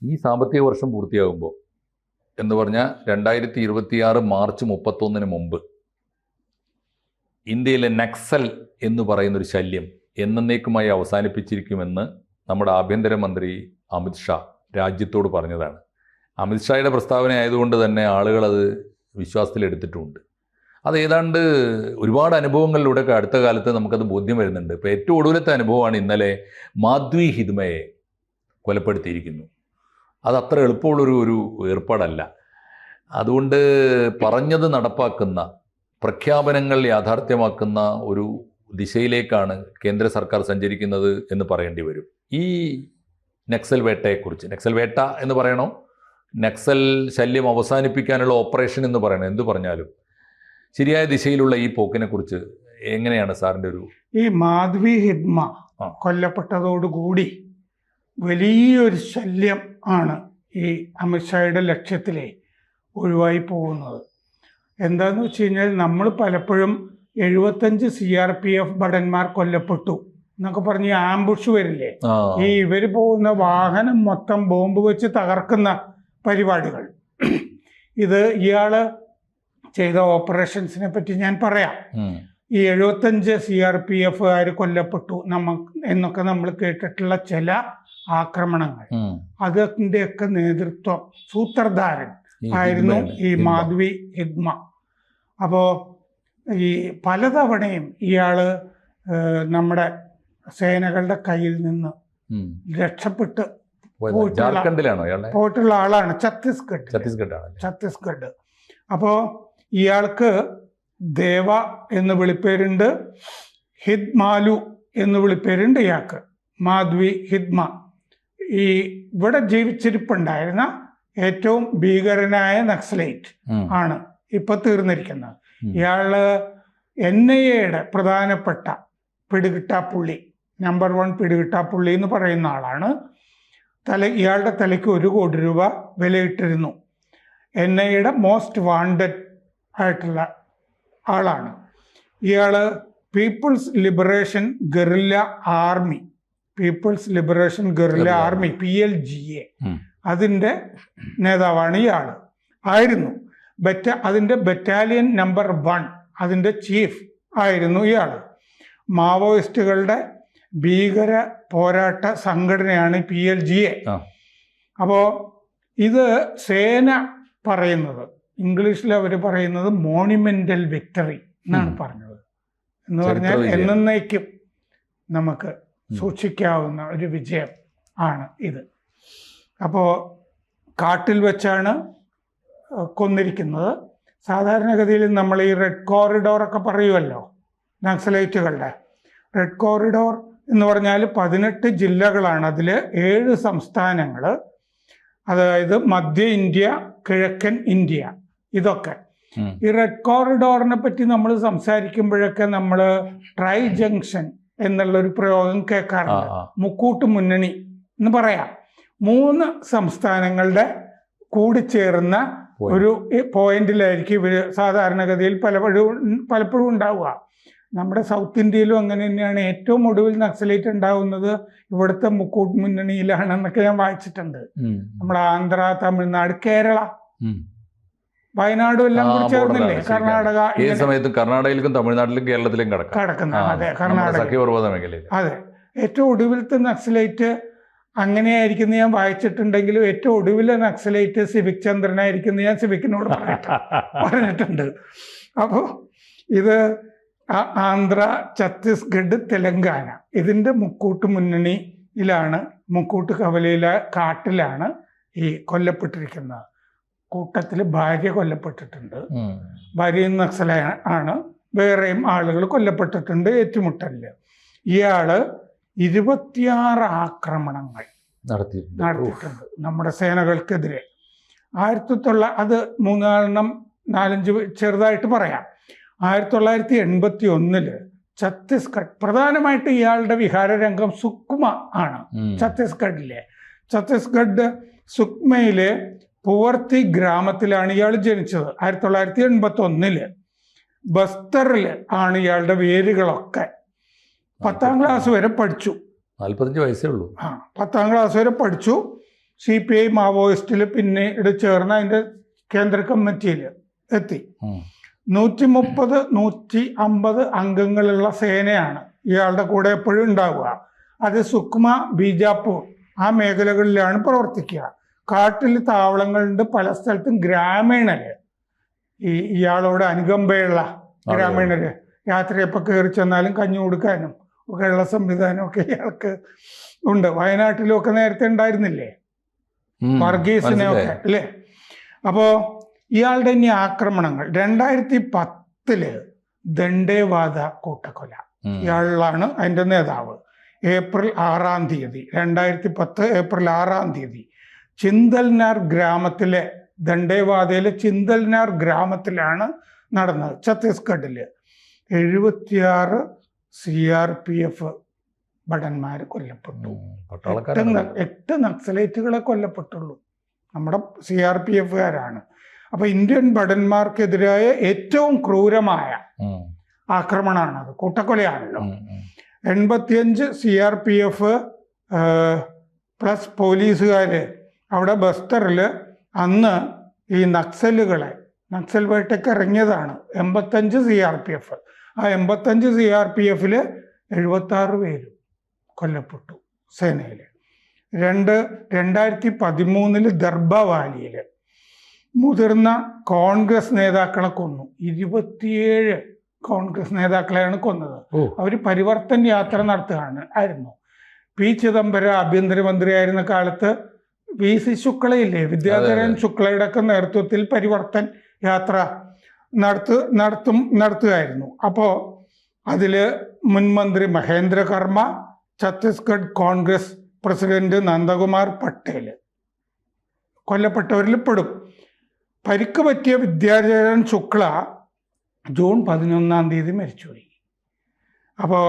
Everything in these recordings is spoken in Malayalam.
ഈ സാമ്പത്തിക വർഷം പൂർത്തിയാകുമ്പോൾ എന്ന് പറഞ്ഞാൽ 2026 മാർച്ച് 31 മുമ്പ് ഇന്ത്യയിലെ നക്സൽ എന്ന് പറയുന്നൊരു ശല്യം എന്നേക്കുമായി അവസാനിപ്പിച്ചിരിക്കുമെന്ന് നമ്മുടെ ആഭ്യന്തരമന്ത്രി അമിത്ഷാ രാജ്യത്തോട് പറഞ്ഞതാണ്. അമിത്ഷായുടെ പ്രസ്താവന ആയതുകൊണ്ട് തന്നെ ആളുകളത് വിശ്വാസത്തിലെടുത്തിട്ടുമുണ്ട്. അത് ഏതാണ്ട് ഒരുപാട് അനുഭവങ്ങളിലൂടെയൊക്കെ അടുത്ത കാലത്ത് നമുക്കത് ബോധ്യം വരുന്നുണ്ട്. ഇപ്പോൾ ഏറ്റവും ഒടുവിലത്തെ അനുഭവമാണ് ഇന്നലെ മാധ്വി ഹിദ്മയെ കൊലപ്പെടുത്തിയിരിക്കുന്നു. അത് അത്ര എളുപ്പമുള്ളൊരു ഏർപ്പാടല്ല. അതുകൊണ്ട് പറഞ്ഞത് നടപ്പാക്കുന്ന, പ്രഖ്യാപനങ്ങൾ യാഥാർത്ഥ്യമാക്കുന്ന ഒരു ദിശയിലേക്കാണ് കേന്ദ്ര സർക്കാർ സഞ്ചരിക്കുന്നത് എന്ന് പറയേണ്ടി വരും. ഈ നക്സൽ വേട്ടയെക്കുറിച്ച്, നക്സൽ വേട്ട എന്ന് പറയണോ, നക്സൽ ശല്യം അവസാനിപ്പിക്കാനുള്ള ഓപ്പറേഷൻ എന്ന് പറയണം, എന്ത് പറഞ്ഞാലും ശരിയായ ദിശയിലുള്ള ഈ പോക്കിനെക്കുറിച്ച് എങ്ങനെയാണ് സാറിൻ്റെ ഒരു... ഈ മാധവി ഹിദ്മ കൊല്ലപ്പെട്ടതോടുകൂടി വലിയൊരു ശല്യം ആണ് ഈ അമിത്ഷായുടെ ലക്ഷ്യത്തിലെ ഒഴിവായി പോകുന്നത്. എന്താന്ന് വെച്ച് കഴിഞ്ഞാൽ, നമ്മൾ പലപ്പോഴും 75 CRPF ഭടന്മാർ കൊല്ലപ്പെട്ടു എന്നൊക്കെ പറഞ്ഞ് ആംബുഷ് വരില്ലേ, ഈ ഇവർ പോകുന്ന വാഹനം മൊത്തം ബോംബ് വെച്ച് തകർക്കുന്ന പരിപാടികൾ. ഇത് ഇയാള് ചെയ്ത ഓപ്പറേഷൻസിനെ പറ്റി ഞാൻ പറയാം. ഈ 75 CRPFകാർ കൊല്ലപ്പെട്ടു എന്നൊക്കെ നമ്മൾ കേട്ടിട്ടുള്ള ചില ആക്രമണങ്ങൾ, അതിൻ്റെയൊക്കെ നേതൃത്വം, സൂത്രധാരൻ ആയിരുന്നു ഈ മാധവി ഹിദ്മ. അപ്പോൾ ഈ പലതവണയും ഇയാള് നമ്മുടെ സേനകളുടെ കയ്യിൽ നിന്ന് രക്ഷപ്പെട്ട് പോയിട്ടുള്ള ആളാണ്. ഛത്തീസ്ഗഡ്. അപ്പോൾ ഇയാൾക്ക് ദേവ എന്ന് വിളിപ്പേരുണ്ട്, ഹിദ്മാലു എന്ന് വിളിപ്പേരുണ്ട് ഇയാൾക്ക്. മാധവി ഹിദ്മ ഈ ഇവിടെ ജീവിച്ചിരിപ്പുണ്ടായിരുന്ന ഏറ്റവും ഭീകരനായ നക്സലൈറ്റ് ആണ് ഇപ്പൊ തീർന്നിരിക്കുന്നത്. ഇയാള് NIAയുടെ പ്രധാനപ്പെട്ട പിടികിട്ടാപ്പുള്ളി, നമ്പർ 1 പിടികിട്ടാപ്പുള്ളി എന്ന് പറയുന്ന ആളാണ്. ഇയാളുടെ തലയ്ക്ക് 1 കോടി രൂപ വിലയിട്ടിരുന്നു. NIAയുടെ മോസ്റ്റ് വാണ്ടഡ് ആയിട്ടുള്ള ആളാണ് ഇയാള്. People's liberation guerrilla army PLGA അതിൻ്റെ നേതാവാണ് ഇയാള് ആയിരുന്നു. അതിൻ്റെ ബറ്റാലിയൻ നമ്പർ 1 അതിൻ്റെ ചീഫ് ആയിരുന്നു ഇയാൾ. മാവോയിസ്റ്റുകളുടെ ഭീകര പോരാട്ട സംഘടനയാണ് PLGA. അപ്പോൾ ഇത് സേന പറയുന്നത്, ഇംഗ്ലീഷിൽ അവർ പറയുന്നത് മോണിമെന്റൽ വിക്ടറി എന്നാണ് പറഞ്ഞത്. എന്ന് പറഞ്ഞാൽ എന്നേക്കും നമുക്ക് സൂക്ഷിക്കാവുന്ന ഒരു വിജയം ആണ് ഇത്. അപ്പോൾ കാട്ടിൽ വെച്ചാണ് കൊന്നിരിക്കുന്നത്. സാധാരണഗതിയിൽ നമ്മൾ ഈ റെഡ് കോറിഡോർ ഒക്കെ പറയുമല്ലോ നക്സലൈറ്റുകളുടെ. റെഡ് കോറിഡോർ എന്ന് പറഞ്ഞാൽ 18 ജില്ലകളാണ്, അതിൽ 7 സംസ്ഥാനങ്ങൾ, അതായത് മധ്യ ഇന്ത്യ, കിഴക്കൻ ഇന്ത്യ, ഇതൊക്കെ. ഈ റെഡ് കോറിഡോറിനെ പറ്റി നമ്മൾ സംസാരിക്കുമ്പോഴൊക്കെ നമ്മൾ ട്രൈ ജംഗ്ഷൻ എന്നുള്ളൊരു പ്രയോഗം കേൾക്കാറുണ്ട്. മുക്കൂട്ട് മുന്നണി എന്ന് പറയാം. 3 സംസ്ഥാനങ്ങളുടെ കൂടിച്ചേർന്ന ഒരു പോയിന്റിലായിരിക്കും ഇവർ സാധാരണഗതിയിൽ പലപ്പോഴും ഉണ്ടാവുക. നമ്മുടെ സൗത്ത് ഇന്ത്യയിലും അങ്ങനെ തന്നെയാണ്. ഏറ്റവും ഒടുവിൽ നക്സലൈറ്റ് ഉണ്ടാവുന്നത് ഇവിടുത്തെ മുക്കൂട്ട് മുന്നണിയിലാണെന്നൊക്കെ ഞാൻ വായിച്ചിട്ടുണ്ട്. നമ്മുടെ ആന്ധ്ര, തമിഴ്നാട്, കേരള, വയനാടും എല്ലാം കൂടി ചേർന്നില്ലേ കർണാടക. കർണാടകയിലും തമിഴ്നാട്ടിലും കേരളത്തിലും കിടക്കുന്ന, അതെ, കർണാടക. അതെ, ഏറ്റവും ഒടുവിലത്തെ നക്സലൈറ്റ് അങ്ങനെയായിരിക്കും ഞാൻ വായിച്ചിട്ടുണ്ടെങ്കിലും ഏറ്റവും ഒടുവിലെ നക്സലൈറ്റ് സിവിക് ചന്ദ്രനായിരിക്കും ഞാൻ സിവിക്കിനോട് പറഞ്ഞിട്ടുണ്ട്. അപ്പോൾ ഇത് ആന്ധ്ര, ഛത്തീസ്ഗഡ്, തെലങ്കാന ഇതിൻ്റെ മുക്കൂട്ട് മുന്നണിയിലാണ്, മുക്കൂട്ട് കവലയിലെ കാട്ടിലാണ് ഈ കൊല്ലപ്പെട്ടിരിക്കുന്നത്. കൂട്ടത്തിൽ ഭാര്യ കൊല്ലപ്പെട്ടിട്ടുണ്ട്. ഭാര്യയും നക്സല ആണ്. വേറെയും ആളുകൾ കൊല്ലപ്പെട്ടിട്ടുണ്ട് ഏറ്റുമുട്ടലില്. ഇയാള് 26 ആക്രമണങ്ങൾ നടത്തിയിട്ടുണ്ട് നമ്മുടെ സേനകൾക്കെതിരെ. അത് 4-5 ചെറുതായിട്ട് പറയാം. 1981 ഛത്തീസ്ഗഡ്, പ്രധാനമായിട്ട് ഇയാളുടെ വിഹാരരംഗം സുക്മ ആണ്. ഛത്തീസ്ഗഡ് സുക്മയിലെ പുവർത്തി ഗ്രാമത്തിലാണ് ഇയാൾ ജനിച്ചത്. 1981 ബസ്തറിൽ ആണ് ഇയാളുടെ വേരുകളൊക്കെ. 10ാം ക്ലാസ് വരെ പഠിച്ചു. 45 വയസ്സേ ഉള്ളൂ. 10ാം ക്ലാസ് വരെ പഠിച്ചു. CPI മാവോയിസ്റ്റിൽ പിന്നീട് ചേർന്ന് അതിൻ്റെ കേന്ദ്ര കമ്മിറ്റിയിൽ എത്തി. 130, 150 അംഗങ്ങളുള്ള സേനയാണ് ഇയാളുടെ കൂടെ എപ്പോഴും ഉണ്ടാവുക. അത് സുക്മ, ബീജാപ്പൂർ ആ മേഖലകളിലാണ് പ്രവർത്തിക്കുക. കാട്ടിൽ താവളങ്ങളുണ്ട്, പല സ്ഥലത്തും ഗ്രാമീണര് ഇയാളോട് അനുകമ്പയുള്ള ഗ്രാമീണര് രാത്രി എപ്പോൾ കയറി ചെന്നാലും കഞ്ഞി കൊടുക്കാനും ഒക്കെയുള്ള സംവിധാനമൊക്കെ ഇയാൾക്ക് ഉണ്ട്. വയനാട്ടിലൊക്കെ നേരത്തെ ഉണ്ടായിരുന്നില്ലേ, വർഗീസിനെ ഒക്കെ അല്ലേ. അപ്പോൾ ഇയാളുടെ ഇനി ആക്രമണങ്ങൾ 2010 ദണ്ഡേവാദ കൂട്ടക്കൊല, ഇയാളാണ് അതിൻ്റെ നേതാവ്. ഏപ്രിൽ 6-ാം തീയതി 2010 ഏപ്രിൽ 6-ാം തീയതി ചിന്തൽനാർ ഗ്രാമത്തിലെ, ദണ്ഡേവാദയിലെ ചിന്തൽനാർ ഗ്രാമത്തിലാണ് നടന്നത്. ഛത്തീസ്ഗഡിൽ 76 CRPF ഭടന്മാർ കൊല്ലപ്പെട്ടു. 8 നക്സലൈറ്റുകളെ കൊല്ലപ്പെട്ടുള്ളൂ, നമ്മുടെ CRPFകാരാണ്. അപ്പൊ ഇന്ത്യൻ ഭടന്മാർക്കെതിരായ ഏറ്റവും ക്രൂരമായ ആക്രമണമാണത്, കൂട്ടക്കൊലയാണല്ലോ. 85 CRPF പ്ലസ് പോലീസുകാര് അവിടെ ബസ്തറിൽ അന്ന് ഈ നക്സൽ വേട്ടയ്ക്ക് ഇറങ്ങിയതാണ്. 85 CRPF. ആ 85 CRPFൽ 76 പേരും കൊല്ലപ്പെട്ടു സേനയിൽ. 2013 ദർബവാലിയിൽ മുതിർന്ന കോൺഗ്രസ് നേതാക്കളെ കൊന്നു. 27 കോൺഗ്രസ് നേതാക്കളെയാണ് കൊന്നത്. അവർ പരിവർത്തൻ യാത്ര നടത്തുകയായിരുന്നു. പി ചിദംബരം ആഭ്യന്തരമന്ത്രിയായിരുന്ന കാലത്ത് VC ശുക്ലയില്ലേ, വിദ്യാധരൻ ശുക്ലയുടെ ഒക്കെ നേതൃത്വത്തിൽ പരിവർത്തൻ യാത്ര നടത്തുകയായിരുന്നു. അപ്പോൾ അതിൽ മുൻമന്ത്രി മഹേന്ദ്ര കർമ്മ, ഛത്തീസ്ഗഡ് കോൺഗ്രസ് പ്രസിഡന്റ് നന്ദകുമാർ പട്ടേൽ കൊല്ലപ്പെട്ടവരിൽ പെടും. പരിക്ക് പറ്റിയ വിദ്യാധരൻ ശുക്ല ജൂൺ 11-ാം തീയതി മരിച്ചുപോയി. അപ്പോൾ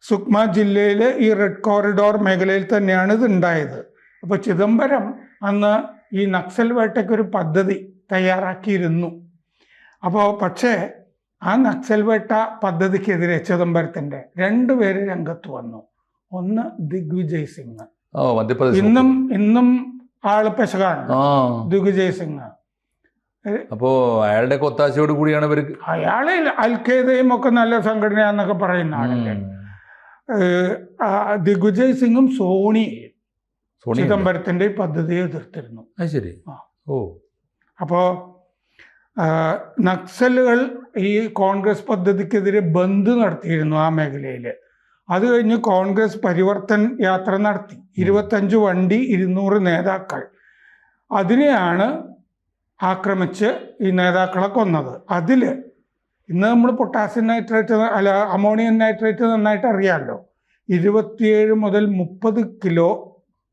സുക്മ ജില്ലയിൽ ഈ റെഡ് കോറിഡോർ മേഖലയിൽ തന്നെയാണ് ഇത് ഉണ്ടായത്. അപ്പോൾ ചിദംബരം അന്ന് ഈ നക്സൽ വേട്ടയ്ക്കൊരു പദ്ധതി തയ്യാറാക്കിയിരുന്നു. അപ്പോൾ പക്ഷേ ആ നക്സൽ വേട്ട പദ്ധതിക്കെതിരെ ചിദംബരത്തിൻ്റെ 2 പേര് രംഗത്ത് വന്നു. ഒന്ന് ദിഗ്വിജയ് സിംഗ്, ഇന്നും ആള് പെശകാണ് ദിഗ്വിജയ് സിംഗ്. അപ്പോ അയാളുടെ ഒത്താശയോട് കൂടിയാണ് ഇവർക്ക്, അയാളെ അൽഖയ്ദയും ഒക്കെ നല്ല സംഘടനയാന്നൊക്കെ പറയുന്ന ആളല്ലേ. ദിഗ്വിജയ് സിംഗും സോണിയയും ചിദംബരത്തിന്റെ ഈ പദ്ധതിയെ എതിർത്തിരുന്നു. ശരി. അപ്പോ നക്സലുകൾ ഈ കോൺഗ്രസ് പദ്ധതിക്കെതിരെ ബന്ദ് നടത്തിയിരുന്നു ആ മേഖലയിൽ. അത് കഴിഞ്ഞ് കോൺഗ്രസ് പരിവർത്തൻ യാത്ര നടത്തി. 25 വണ്ടി, 200 നേതാക്കൾ. അതിനെയാണ് ആക്രമിച്ച് ഈ നേതാക്കളെ കൊന്നത്. അതിൽ ഇന്ന് നമ്മൾ പൊട്ടാസ്യം നൈട്രേറ്റ് അല്ല അമോണിയം നൈട്രേറ്റ് നന്നായിട്ട് അറിയാമല്ലോ. 27 മുതൽ 30 കിലോ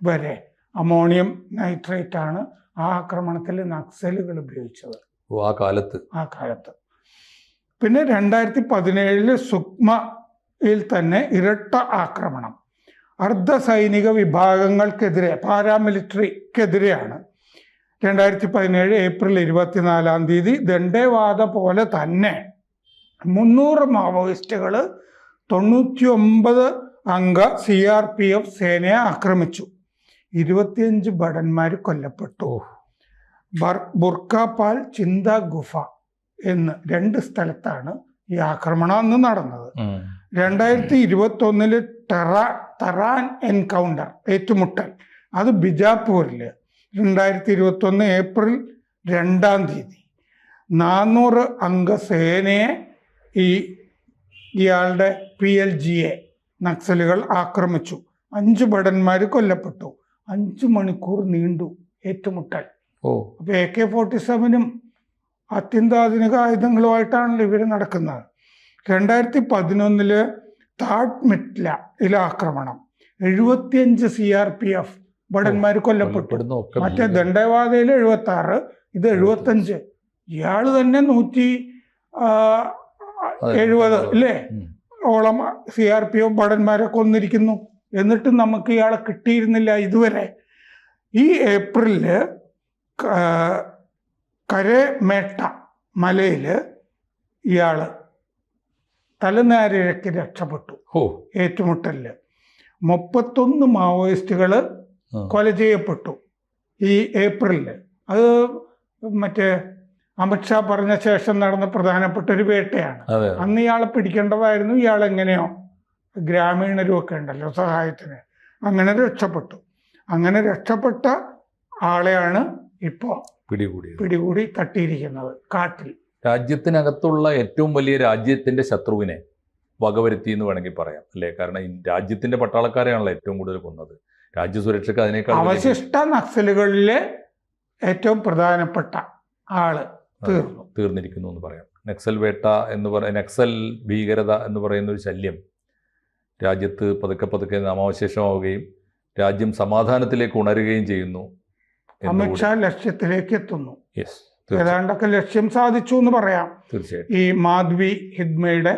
വരെ അമോണിയം നൈട്രേറ്റ് ആണ് ആ ആക്രമണത്തിൽ നക്സലുകൾ ഉപയോഗിച്ചത് ആ കാലത്ത്. പിന്നെ 2017 സുക്മയിൽ തന്നെ ഇരട്ട ആക്രമണം അർദ്ധ സൈനിക വിഭാഗങ്ങൾക്കെതിരെ, പാരാമിലിറ്ററിക്കെതിരെയാണ്. 2017 ഏപ്രിൽ 24-ാം തീയതി ദണ്ഡേവാദ പോലെ തന്നെ 300 മാവോയിസ്റ്റുകൾ 99 അംഗ CRPF സേനയെ ആക്രമിച്ചു. 25 ഭടന്മാർ കൊല്ലപ്പെട്ടു. ബുർക്കാപാൽ, ചിന്ത ഗുഫ എന്ന് 2 സ്ഥലത്താണ് ഈ ആക്രമണം അന്ന് നടന്നത്. 2021 ടെറാൻ എൻകൗണ്ടർ, ഏറ്റുമുട്ടൽ, അത് ബിജാപൂരിൽ 2021 ഏപ്രിൽ 2-ാം തീയതി 400 അംഗ സേനയെ ഇയാളുടെ PLGA നക്സലുകൾ ആക്രമിച്ചു. 5 ഭടന്മാർ കൊല്ലപ്പെട്ടു. 5 മണിക്കൂർ നീണ്ടു ഏറ്റുമുട്ടൽ. അപ്പോൾ AK-47 അത്യന്താധുനിക ആയുധങ്ങളുമായിട്ടാണല്ലോ ഇവർ നടക്കുന്നത്. 2011 താഡ്മിറ്റ്ലയിലെ ആക്രമണം 75 CRPF ഭടന്മാർ കൊല്ലപ്പെട്ടു. മറ്റേ ദണ്ഡേവാദയിൽ 76, ഇത് 75. ഇയാള് തന്നെ 170 അല്ലേ ഓളം CRPF ഭടന്മാരെ കൊന്നിരിക്കുന്നു. എന്നിട്ടും നമുക്ക് ഇയാളെ കിട്ടിയിരുന്നില്ല ഇതുവരെ. ഈ ഏപ്രിലില് കരേമേട്ട മലയിൽ ഇയാള് തലനാരിഴയ്ക്ക് രക്ഷപ്പെട്ടു ഏറ്റുമുട്ടലില്. 31 മാവോയിസ്റ്റുകൾ കൊല ചെയ്യപ്പെട്ടു. ഈ ഏപ്രിലിൽ. അത് മറ്റേ അമിത്ഷാ പറഞ്ഞ ശേഷം നടന്ന പ്രധാനപ്പെട്ട ഒരു വേട്ടയാണ്. അതെ. അന്ന് ഇയാളെ പിടിക്കേണ്ടതായിരുന്നു. ഇയാൾ എങ്ങനെയോ ഗ്രാമീണരും ഒക്കെ ഉണ്ടല്ലോ സഹായത്തിന്, അങ്ങനെ രക്ഷപ്പെട്ടു. അങ്ങനെ രക്ഷപ്പെട്ട ആളെയാണ് ഇപ്പോൾ പിടികൂടി തട്ടിയിരിക്കുന്നത് കാട്ടിൽ. രാജ്യത്തിനകത്തുള്ള ഏറ്റവും വലിയ രാജ്യത്തിന്റെ ശത്രുവിനെ വകവരുത്തി എന്ന് വേണമെങ്കിൽ പറയാം അല്ലേ? കാരണം ഈ രാജ്യത്തിന്റെ പട്ടാളക്കാരെയാണല്ലോ ഏറ്റവും കൂടുതൽ കൊന്നത്. രാജ്യസുരക്ഷയ്ക്ക് അതിനേക്കാൾ അവശിഷ്ട നക്സലുകളിലെ ഏറ്റവും പ്രധാനപ്പെട്ട ആള് തീർന്നിരിക്കുന്നു എന്ന് പറയാം. നക്സൽ വേട്ട എന്ന് നക്സൽ ഭീകരത എന്ന് പറയുന്ന ഒരു ശല്യം രാജ്യത്ത് പതുക്കെ നാമാവശേഷമാവുകയും രാജ്യം സമാധാനത്തിലേക്ക് ഉണരുകയും ചെയ്യുന്നു. അമിത്ഷാ ലക്ഷ്യത്തിലേക്ക് എത്തുന്നു. യെസ്, ഏതാണ്ടൊക്കെ ലക്ഷ്യം സാധിച്ചു എന്ന് പറയാം. തീർച്ചയായിട്ടും. ഈ മാധവി ഹിദ്മയുടെ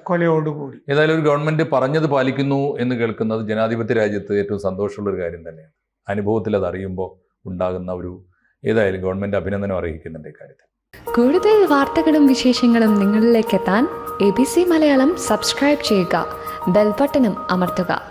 കൊലയോടുകൂടി ഏതായാലും ഒരു ഗവൺമെന്റ് പറഞ്ഞത് പാലിക്കുന്നു എന്ന് കേൾക്കുന്നത് ജനാധിപത്യ രാജ്യത്ത് ഏറ്റവും സന്തോഷമുള്ള ഒരു കാര്യം തന്നെയാണ്. അനുഭവത്തിൽ അത് അറിയുമ്പോൾ ഉണ്ടാകുന്ന ഒരു ഏതായാലും ഗവൺമെന്റ് അഭിനന്ദനം അറിയിക്കുന്നുണ്ട് ഇക്കാര്യത്തിൽ. കൂടുതൽ വാർത്തകളും വിശേഷങ്ങളും നിങ്ങളിലേക്ക് എത്താൻ ABC മലയാളം സബ്സ്ക്രൈബ് ചെയ്യുക, ബെൽബട്ടനും അമർത്തുക.